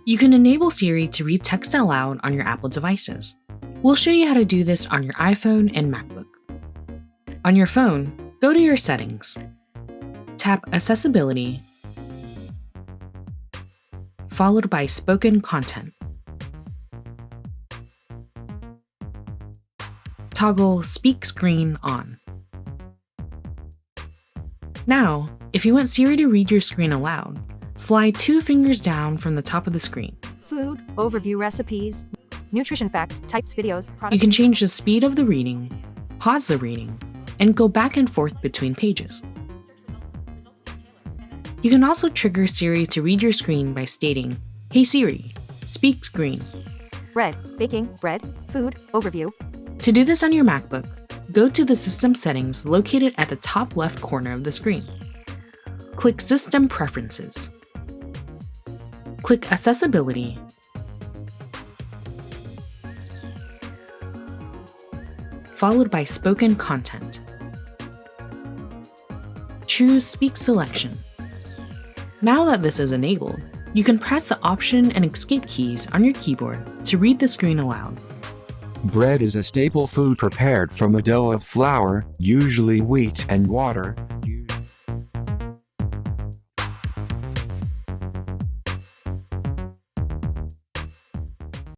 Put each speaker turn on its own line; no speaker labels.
You can enable Siri to read text aloud on your Apple devices. We'll show you how to do this on your iPhone and MacBook. On your phone, go to your settings. Tap Accessibility, followed by Spoken Content. Toggle Speak Screen on. Now, if you want Siri to read your screen aloud, slide 2 fingers down from the top of the screen.
Food, overview recipes, nutrition facts, types, videos, products.
You can change the speed of the reading, pause the reading, and go back and forth between pages. You can also trigger Siri to read your screen by stating, "Hey Siri, speak screen."
Bread, baking, bread, food, overview.
To do this on your MacBook, go to the System settings located at the top left corner of the screen. Click System Preferences. Click Accessibility. Followed by Spoken Content. Choose Speak Selection. Now that this is enabled, you can press the Option and Escape keys on your keyboard to read the screen aloud.
Bread is a staple food prepared from a dough of flour, usually wheat and water,